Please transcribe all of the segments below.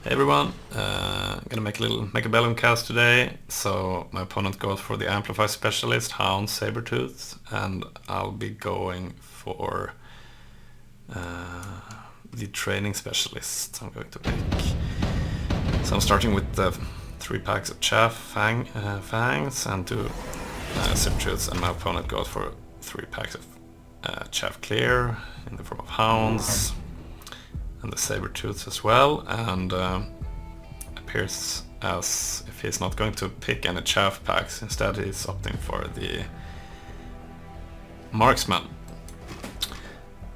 Hey everyone, I'm gonna make a little Mechabellum cast today. So my opponent goes for the Amplify Specialist, Hound, Sabertooth, and I'll be going for the Training Specialist. I'm going to pick. So I'm starting with the 3 packs of Chaff, Fangs, and 2 Sabertooths, and my opponent goes for 3 packs of Chaff Clear in the form of Hounds, and the Sabertooths as well, and appears as if he's not going to pick any Chaff packs. Instead he's opting for the Marksman.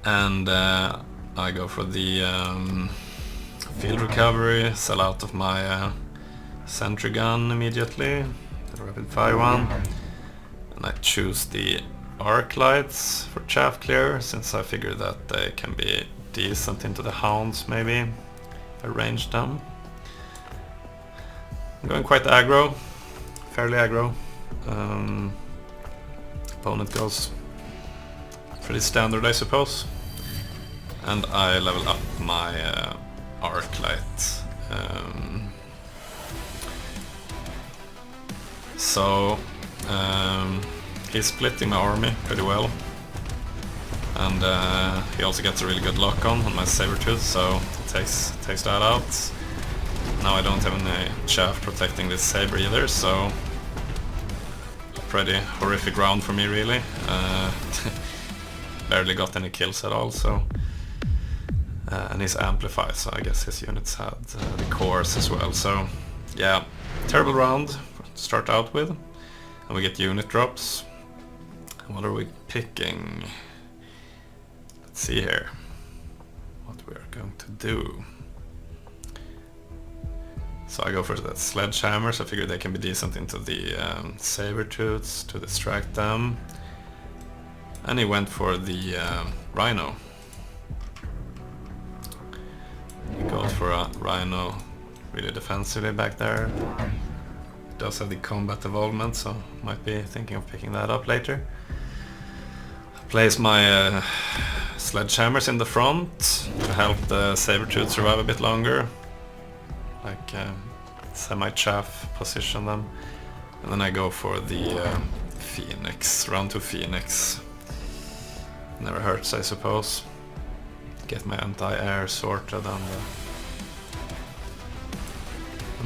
And I go for the Field Recovery, sell out of my Sentry Gun immediately, the Rapid Fire one, and I choose the Arc Lights for Chaff Clear, since I figure that they can be decent into the Hounds, maybe, if I range them. I'm going quite aggro, fairly aggro. Opponent goes pretty standard, I suppose, and I level up my Arc Light. He's splitting my army pretty well. And he also gets a really good lock on my Sabertooth, so it takes that out. Now I don't have any Chaff protecting this Saber either, so pretty horrific round for me, really. Barely got any kills at all, so and he's amplified, so I guess his units had the cores as well. So yeah, terrible round to start out with, and we get unit drops. What are we picking? Let's see here what we are going to do. So I go for the Sledgehammers. I figure they can be decent into the Sabertooths to distract them. And he went for the Rhino. He goes for a Rhino really defensively back there. It does have the combat evolvement, so might be thinking of picking that up later. Place my Sledgehammers in the front to help the Sabertooth survive a bit longer, like semi-Chaff position them, and then I go for the Phoenix, round 2 Phoenix. Never hurts, I suppose. Get my anti-air sorted, and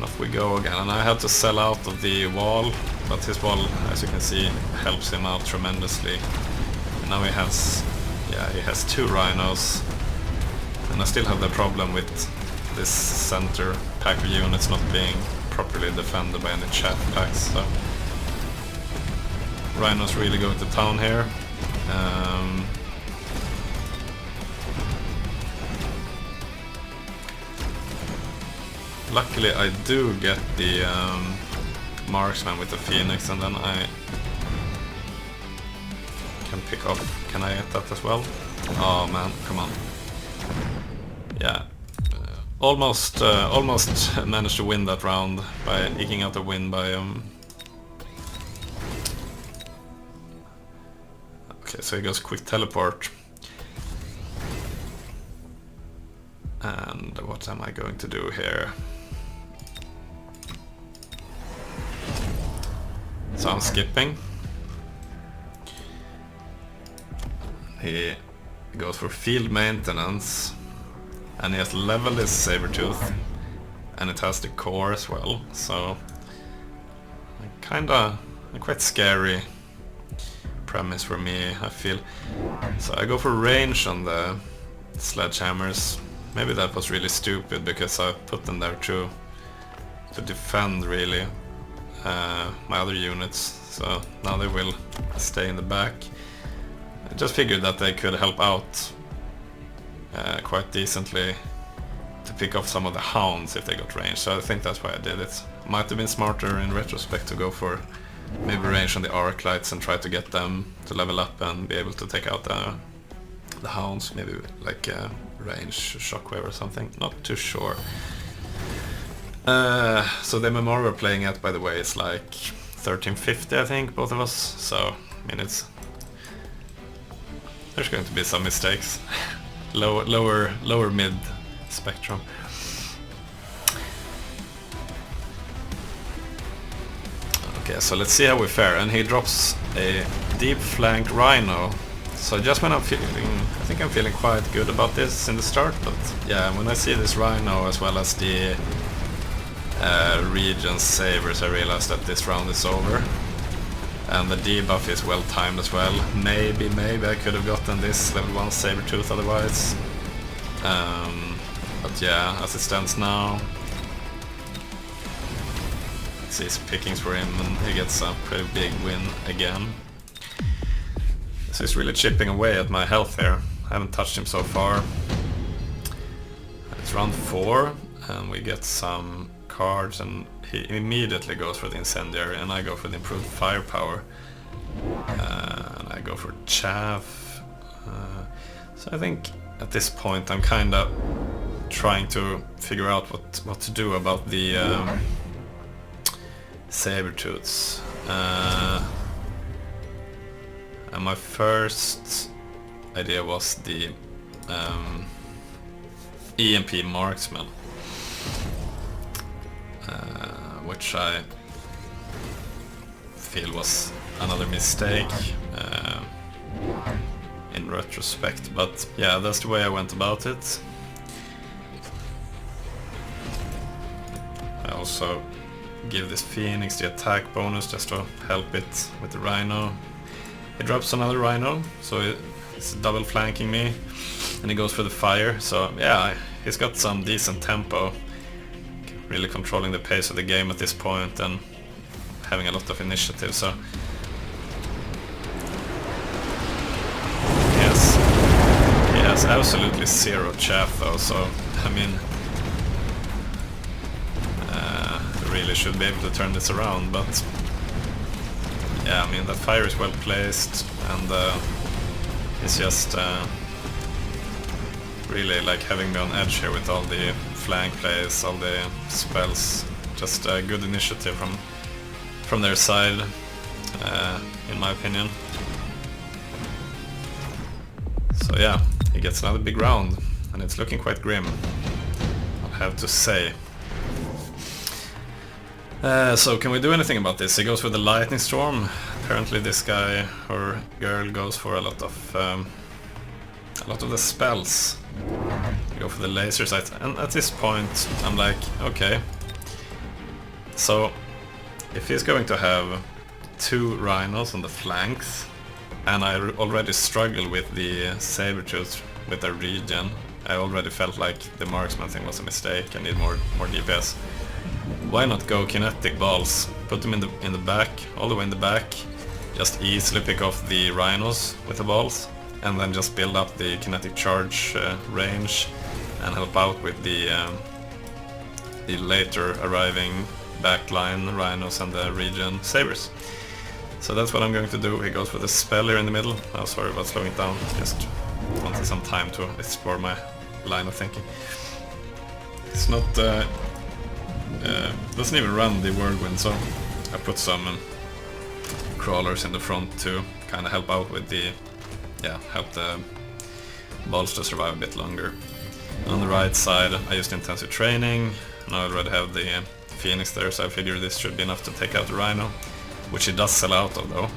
off we go again. And I had to sell out of the wall, but his wall, as you can see, helps him out tremendously. Now he has 2 Rhinos, and I still have the problem with this center pack of units not being properly defended by any Chaff packs, so Rhinos really go to town here. Luckily I do get the Marksman with the Phoenix, and then I can pick up. Can I get that as well? Oh man, come on. Yeah, almost managed to win that round by eking out a win by okay, so he goes quick teleport. And what am I going to do here? So I'm skipping. He goes for field maintenance, and he has leveled his Sabertooth, and it has the core as well, so a quite scary premise for me, I feel. So I go for range on the Sledgehammers. Maybe that was really stupid, because I put them there to defend, really, my other units, so now they will stay in the back. I just figured that they could help out quite decently to pick off some of the Hounds if they got range, so I think that's why I did it. Might have been smarter in retrospect to go for maybe range on the Arc Lights and try to get them to level up and be able to take out the Hounds, maybe like range Shockwave or something, not too sure. So the MMR we're playing at, by the way, is like 1350, I think, both of us, so I mean there's going to be some mistakes. lower mid spectrum. Okay, so let's see how we fare. And he drops a deep flank Rhino. So just when I think I'm feeling quite good about this in the start, but yeah, when I see this Rhino as well as the Region Sabers, I realize that this round is over. And the debuff is well timed as well. Maybe I could have gotten this level 1 Sabertooth otherwise. But yeah, as it stands now, it's his pickings for him and he gets a pretty big win again. So he's really chipping away at my health here. I haven't touched him so far. It's round 4 and we get some cards and he immediately goes for the Incendiary and I go for the improved firepower. And I go for Chaff. So I think at this point I'm kinda trying to figure out what to do about the Sabertooths. And my first idea was the EMP Marksman, which I feel was another mistake in retrospect, but yeah, that's the way I went about it. I also give this Phoenix the attack bonus just to help it with the Rhino. He drops another Rhino, so it's double flanking me, and he goes for the fire, so yeah, he's got some decent tempo, really controlling the pace of the game at this point and having a lot of initiative, so he has absolutely zero chaff though, so I mean, really should be able to turn this around, but yeah, I mean, that fire is well placed and it's just really like having me on edge here with all the flank plays, all the spells, just a good initiative from their side, in my opinion. So yeah, he gets another big round and it's looking quite grim, I'll have to say. So can we do anything about this? He goes for the Lightning Storm. Apparently this guy or girl goes for a lot of the spells. We go for the laser sights, and at this point I'm like, okay, so if he's going to have 2 Rhinos on the flanks and I already struggle with the Sabertooth with their regen, I already felt like the Marksman thing was a mistake. I need more DPS. Why not go kinetic balls? Put them in the back, all the way in the back. Just easily pick off the Rhinos with the balls, and then just build up the kinetic charge range, and help out with the later arriving backline Rhinos and the Regen Sabers. So that's what I'm going to do. He goes for the spell here in the middle. Oh, sorry about slowing it down. Just wanted some time to explore my line of thinking. It's not. Doesn't even run the Whirlwind, so I put some crawlers in the front to kind of help out with the, help the balls to survive a bit longer. And on the right side I used intensive training, and I already have the Phoenix there, so I figure this should be enough to take out the Rhino, which he does sell out of though.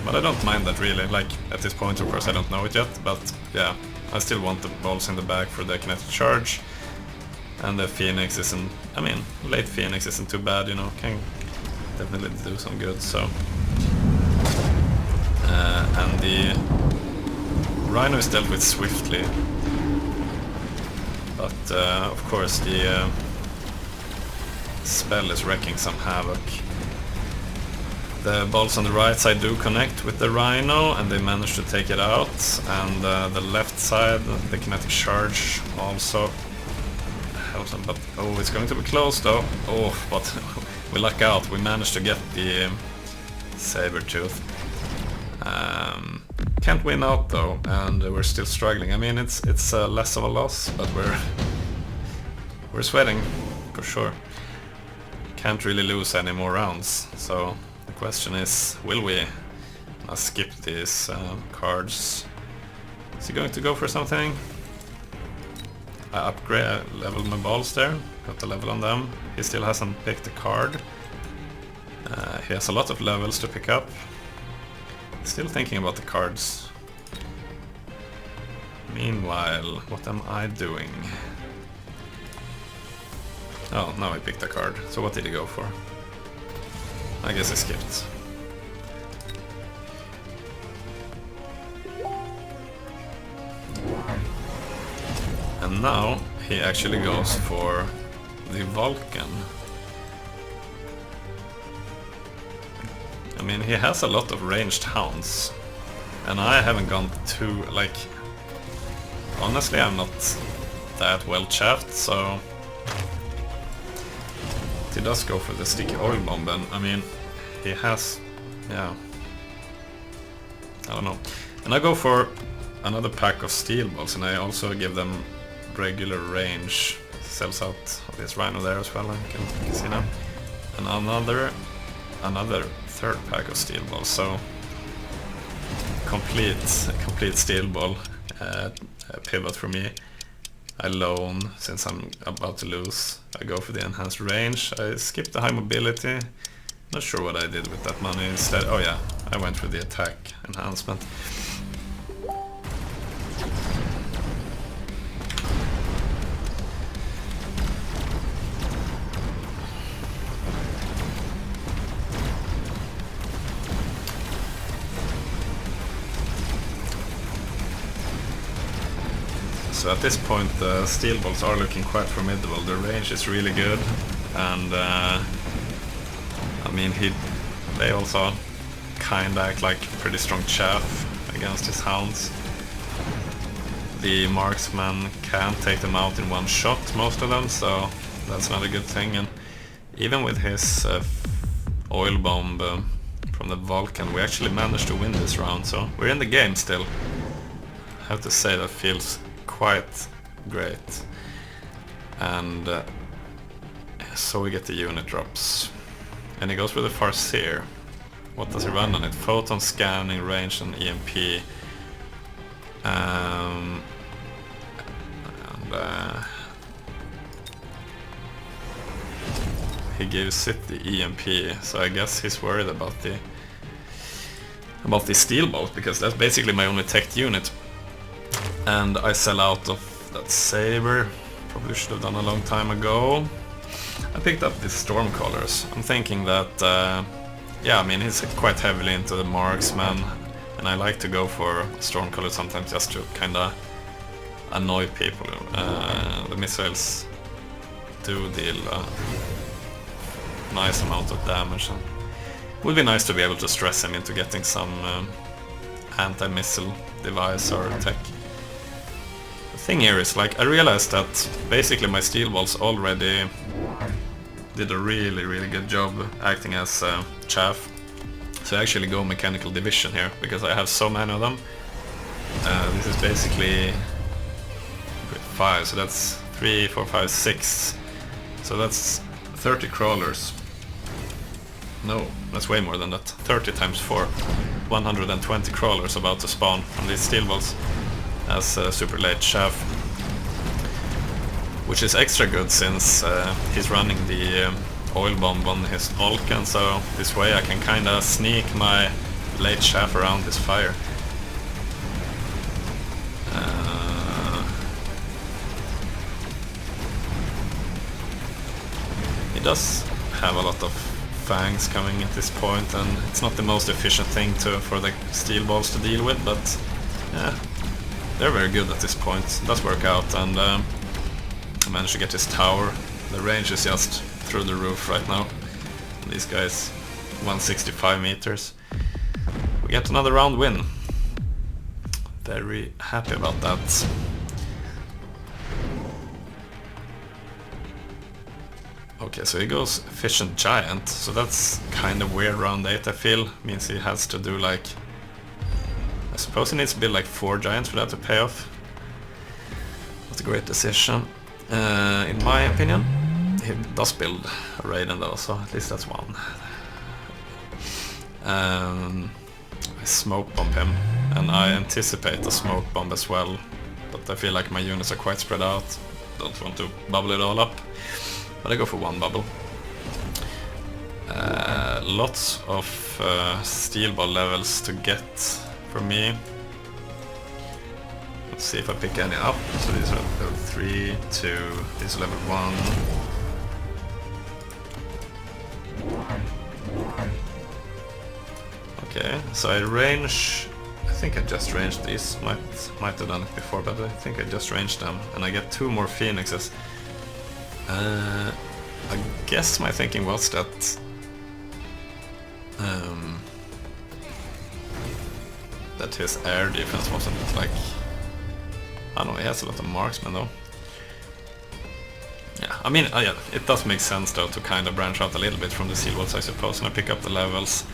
But I don't mind that really, like at this point of course I don't know it yet, but yeah, I still want the balls in the back for the kinetic charge. And the Phoenix isn't, I mean, late Phoenix isn't too bad, you know, can definitely do some good, so. And the Rhino is dealt with swiftly, but of course the spell is wreaking some havoc. The balls on the right side do connect with the Rhino and they manage to take it out, and the left side, the kinetic charge also helps them, but oh, it's going to be close though. Oh, but we luck out, we managed to get the Sabertooth. Can't win out though, and we're still struggling. I mean, it's less of a loss, but we're sweating for sure. Can't really lose any more rounds, so the question is, will we? I'll skip these cards. Is he going to go for something? I leveled my balls there, got the level on them. He still hasn't picked a card. He has a lot of levels to pick up. Still thinking about the cards. Meanwhile, what am I doing? Oh, now I picked a card. So what did he go for? I guess I skipped. And now he actually goes for the Vulcan. I mean, he has a lot of ranged hounds. And I haven't gone too, like... Honestly, I'm not that well chaffed, so... He does go for the sticky oil bomb, and I mean, he has... yeah... I don't know. And I go for another pack of steel balls, and I also give them regular range. Sells out this rhino there as well, I can see now. And another third pack of steel balls, so complete steel ball pivot for me. I loan since I'm about to lose. I go for the enhanced range. I skip the high mobility. Not sure what I did with that money instead. Oh yeah, I went for the attack enhancement. So at this point the steel balls are looking quite formidable. The range is really good, and I mean they also kinda act like pretty strong chaff against his hounds. The marksman can take them out in one shot, most of them, so that's not a good thing. And even with his oil bomb from the Vulcan, we actually managed to win this round, so we're in the game still. I have to say that feels quite great. And so we get the unit drops. And he goes for the Farseer. What does he run on it? Photon scanning, range, and EMP. He gives it the EMP, so I guess he's worried about the steel bolt, because that's basically my only tech unit. And I sell out of that saber. Probably should have done a long time ago. I picked up these storm colors. I'm thinking that, yeah, I mean, he's quite heavily into the marksman, and I like to go for storm colors sometimes just to kinda annoy people. The missiles do deal a nice amount of damage, and it would be nice to be able to stress him into getting some anti-missile device or tech. The thing here is, like, I realized that basically my steel balls already did a really good job acting as chaff. So I actually go mechanical division here, because I have so many of them. This is basically 5, so that's 3, 4, 5, 6. So that's 30 crawlers. No, that's way more than that. 30 times 4. 120 crawlers about to spawn from these steel balls as super late chaff. Which is extra good since he's running the oil bomb on his Vulcan, so this way I can kinda sneak my late chaff around this fire. He does have a lot of fangs coming at this point, and it's not the most efficient thing for the steel balls to deal with, but yeah, they're very good at this point. It does work out, and I managed to get his tower. The range is just through the roof right now. These guys, 165 meters. We get another round win. Very happy about that. Okay, so he goes efficient giant, so that's kind of weird. Round 8, I feel, means he has to do like... I suppose he needs to build like 4 giants for that to pay off. That's a great decision, in my opinion. He does build a Raiden though, so at least that's one. I smoke bomb him, and I anticipate a smoke bomb as well, but I feel like my units are quite spread out. Don't want to bubble it all up, but I go for one bubble. lots of steel ball levels to get for me. Let's see if I pick any up. So these are level 3, 2, this is level 1. Okay, so I range, I think I just ranged these, might have done it before, but I think I just ranged them, and I get 2 more phoenixes. I guess my thinking was that that his air defense wasn't like, I don't know, he has a lot of marksmen though. Yeah, I mean, yeah, it does make sense though to kind of branch out a little bit from the seal walls, I suppose, and I pick up the levels.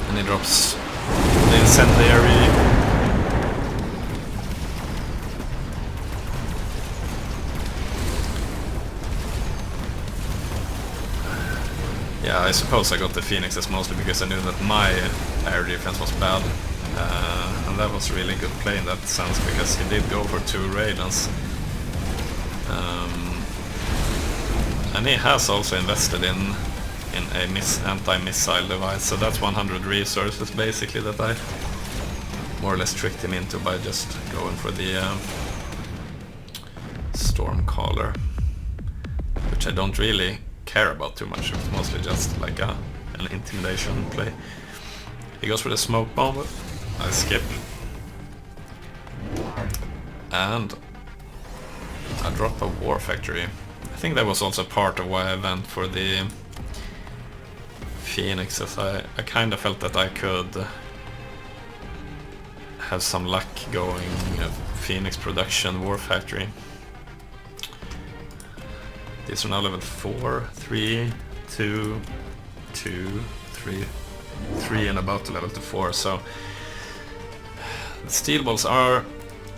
And he drops the incendiary. Yeah, I suppose I got the phoenixes mostly because I knew that my air defense was bad. And that was really good play in that sense, because he did go for 2 Raidens. And he has also invested in a anti-missile device, so that's 100 resources basically that I more or less tricked him into by just going for the Stormcaller, which I don't really care about too much. It's mostly just like an intimidation play. He goes for the smoke bomb, I skip, and I drop a war factory. I think that was also part of why I went for the phoenixes. I kind of felt that I could have some luck going phoenix production war factory. These are now level 4, 3, 2, 2, 3, 3 and about to level to 4, so the steel balls are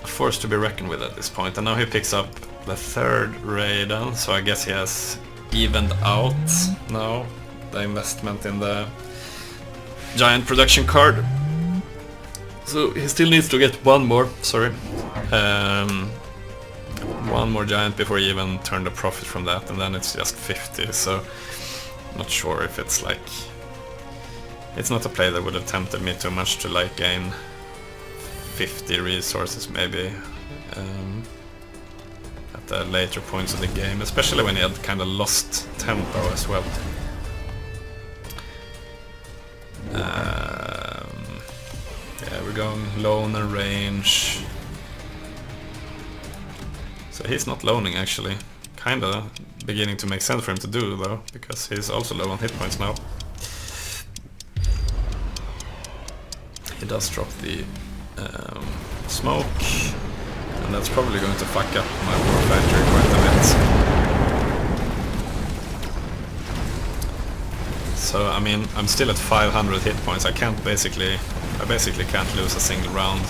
a force to be reckoned with at this point. And now he picks up the 3rd Raiden, so I guess he has evened out now the investment in the giant production card. So he still needs to get one more, one more giant before he even turned a profit from that, and then it's just 50, so I'm not sure if it's like, it's not a play that would have tempted me too much to like gain 50 resources maybe at the later points of the game, especially when he had kind of lost tempo as well. Yeah, we're going lone and range. So he's not loaning actually. Kinda beginning to make sense for him to do though, because he's also low on hit points now. He does drop the smoke, and that's probably going to fuck up my war factory quite a bit. So I mean, I'm still at 500 hit points. I basically can't lose a single round.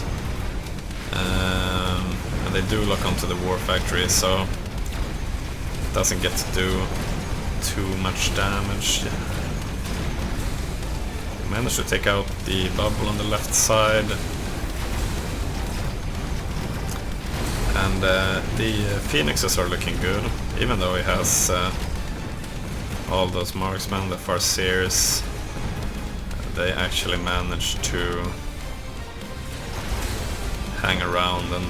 And they do lock onto the war factory, so it doesn't get to do too much damage. Managed to take out the bubble on the left side. And the phoenixes are looking good, even though he has all those marksmen, the Farseers. They actually managed to hang around and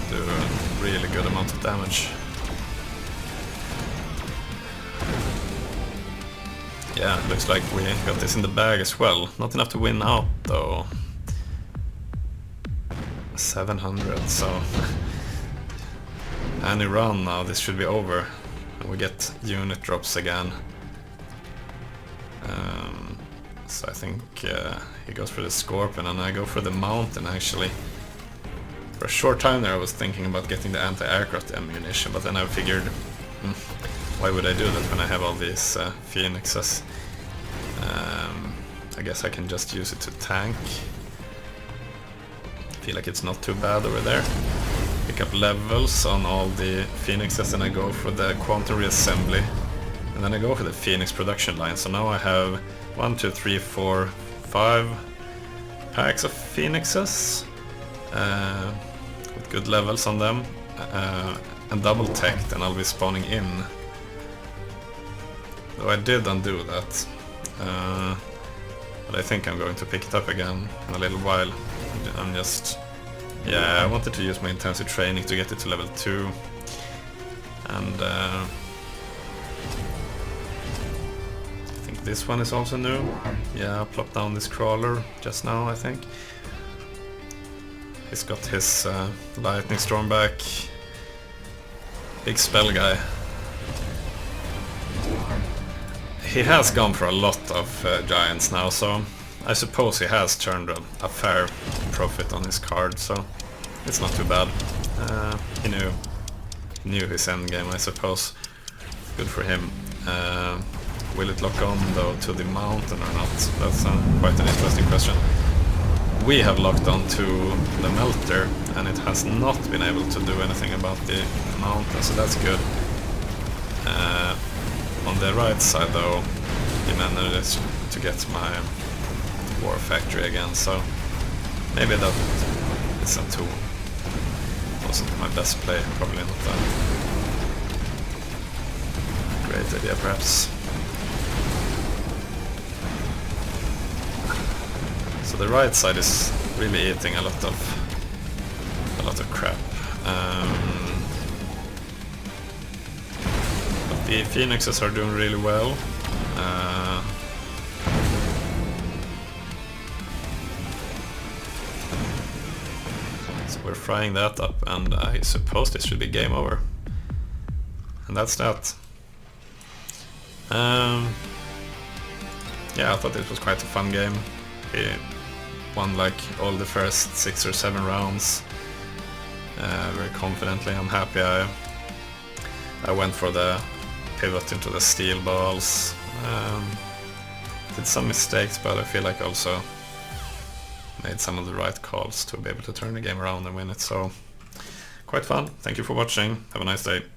do a really good amount of damage. Yeah, it looks like we got this in the bag as well. Not enough to win out though. 700, so any run now this should be over. And we get unit drops again. So I think he goes for the Scorpion and I go for the Mountain actually. For a short time there I was thinking about getting the anti-aircraft ammunition, but then I figured, why would I do that when I have all these phoenixes? I guess I can just use it to tank. Feel like it's not too bad over there. Pick up levels on all the phoenixes and I go for the quantum reassembly. And then I go for the phoenix production line. So now I have 1, 2, 3, 4, 5 packs of phoenixes with good levels on them and double teched, and I'll be spawning in So I did undo that. But I think I'm going to pick it up again in a little while. I'm just... Yeah, I wanted to use my intensive training to get it to level 2. And I think this one is also new. Yeah, I plopped down this crawler just now, I think. He's got his lightning storm back. Big spell guy. He has gone for a lot of giants now, so I suppose he has turned a fair profit on his card, so it's not too bad. He knew his endgame, I suppose. Good for him. Will it lock on though to the mountain or not? That's quite an interesting question. We have locked on to the melter, and it has not been able to do anything about the mountain, so that's good. On the right side though, he managed to get my war factory again, so maybe that isn't too... wasn't my best play, probably not a great idea perhaps. So the right side is really eating a lot of crap. But the phoenixes are doing really well. So we're frying that up, and I suppose this should be game over. And that's that. Yeah, I thought it was quite a fun game. He won like all the first 6 or 7 rounds very confidently. I'm happy I went for the pivot into the steel balls. Did some mistakes, but I feel like I also made some of the right calls to be able to turn the game around and win it, so quite fun. Thank you for watching. Have a nice day.